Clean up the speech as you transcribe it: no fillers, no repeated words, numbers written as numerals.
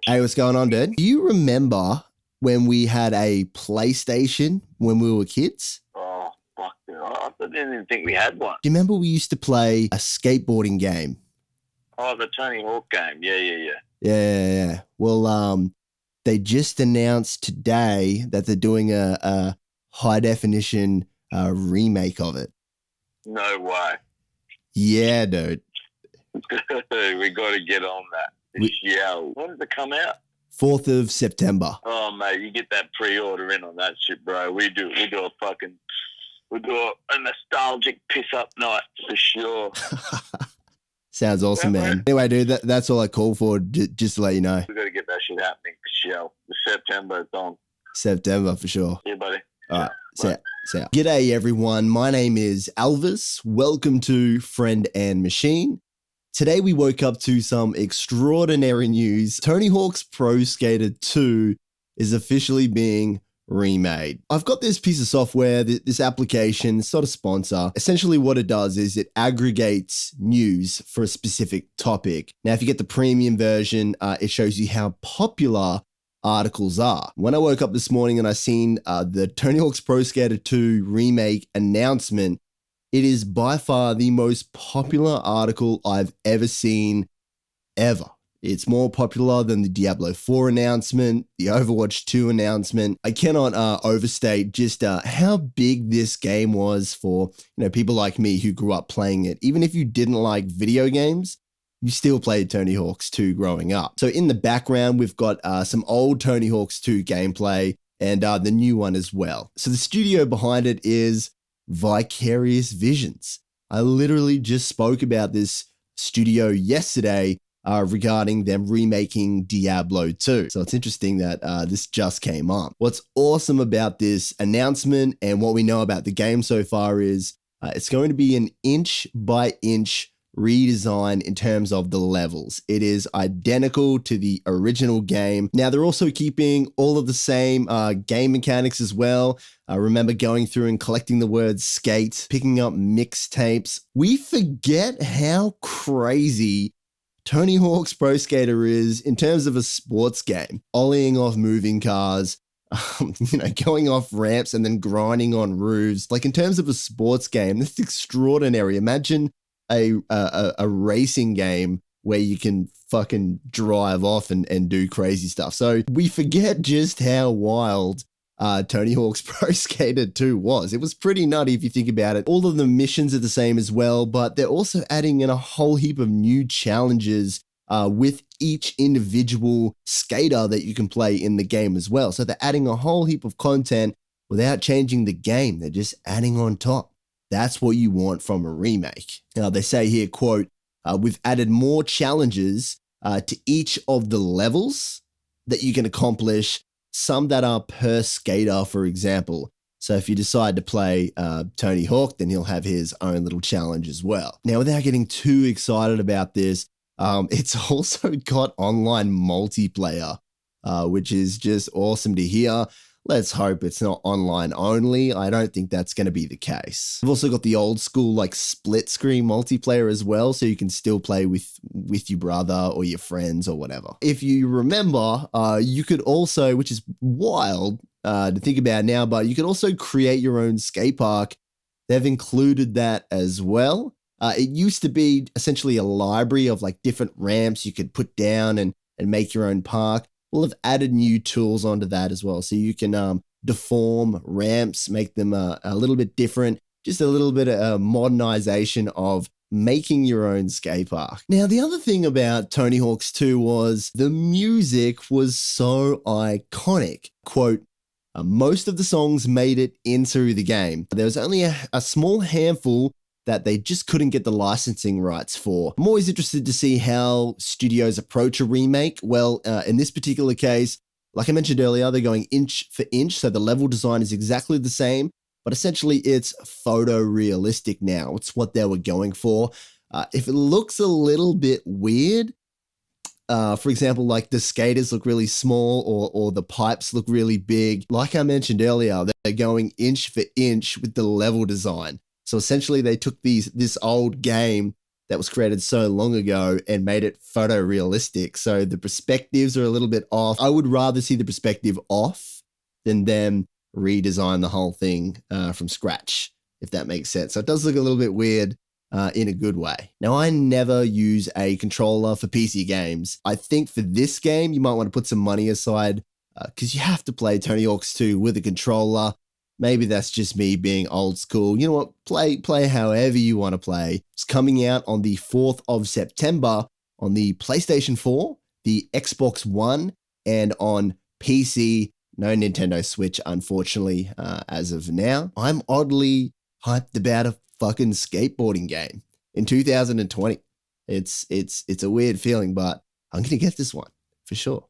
Hey, what's going on, dude? Do you remember when we had a PlayStation when we were kids? Oh, fuck. I didn't even think we had one. Do you remember we used to play a skateboarding game? Oh, the Tony Hawk game. Yeah. Yeah. Well, they just announced today that they're doing a high definition remake of it. No way. Yeah, dude. We got to get on that. Yeah. When does it come out? 4th of September. Oh, mate, you get that pre-order in on that shit, bro. We do a nostalgic piss-up night for sure. Sounds awesome, man. Anyway, dude, that's all I call for, just to let you know. We got to get that shit happening for sure. The September, it's on. September, for sure. Yeah, buddy. All right. So, g'day, everyone. My name is Alvis. Welcome to Friend and Machine. Today, we woke up to some extraordinary news. Tony Hawk's Pro Skater 2 is officially being remade. I've got this piece of software, this application, it's not a sponsor. Essentially what it does is it aggregates news for a specific topic. Now, if you get the premium version, it shows you how popular articles are. When I woke up this morning and I seen the Tony Hawk's Pro Skater 2 remake announcement, it is by far the most popular article I've ever seen, ever. It's more popular than the Diablo 4 announcement, the Overwatch 2 announcement. I cannot overstate just how big this game was for people like me who grew up playing it. Even if you didn't like video games, you still played Tony Hawk's 2 growing up. So in the background, we've got some old Tony Hawk's 2 gameplay and the new one as well. So the studio behind it is Vicarious Visions. I literally just spoke about this studio yesterday regarding them remaking Diablo 2. So it's interesting that this just came up. What's awesome about this announcement and what we know about the game so far is it's going to be an inch by inch redesign in terms of the levels. It is identical to the original game. Now, they're also keeping all of the same game mechanics as well. I remember going through and collecting the word skate, picking up mixtapes. We forget how crazy Tony Hawk's Pro Skater is in terms of a sports game. Ollieing off moving cars, going off ramps and then grinding on roofs. Like in terms of a sports game, that's extraordinary. Imagine a racing game where you can fucking drive off and do crazy stuff. So we forget just how wild Tony Hawk's Pro Skater 2 was. It was pretty nutty if you think about it. All of the missions are the same as well, but they're also adding in a whole heap of new challenges with each individual skater that you can play in the game as well. So they're adding a whole heap of content without changing the game. They're just adding on top. That's what you want from a remake. Now, they say here, quote, we've added more challenges to each of the levels that you can accomplish, some that are per skater, for example. So if you decide to play Tony Hawk, then he'll have his own little challenge as well. Now, without getting too excited about this, it's also got online multiplayer, which is just awesome to hear. Let's hope it's not online only. I don't think that's going to be the case. We've also got the old school like split screen multiplayer as well, so you can still play with your brother or your friends or whatever. If you remember, you could also, which is wild to think about now, but you could also create your own skate park. They've included that as well. It used to be essentially a library of like different ramps you could put down and make your own park. We'll have added new tools onto that as well. So you can deform ramps, make them a little bit different, just a little bit of modernization of making your own skate park. Now, the other thing about Tony Hawk's 2 was the music was so iconic. Quote, most of the songs made it into the game. There was only a small handful that they just couldn't get the licensing rights for. I'm always interested to see how studios approach a remake. Well, in this particular case, like I mentioned earlier, they're going inch for inch, so the level design is exactly the same, but essentially it's photorealistic now. It's what they were going for. If it looks a little bit weird, for example, like the skaters look really small or the pipes look really big, like I mentioned earlier, they're going inch for inch with the level design. So essentially they took this old game that was created so long ago and made it photorealistic. So the perspectives are a little bit off. I would rather see the perspective off than them redesign the whole thing from scratch, if that makes sense. So it does look a little bit weird in a good way. Now, I never use a controller for PC games. I think for this game, you might want to put some money aside because you have to play Tony Hawk's 2 with a controller. Maybe that's just me being old school. You know what? Play however you want to play. It's coming out on the 4th of September on the PlayStation 4, the Xbox One, and on PC. No Nintendo Switch, unfortunately, as of now. I'm oddly hyped about a fucking skateboarding game in 2020. It's a weird feeling, but I'm going to get this one for sure.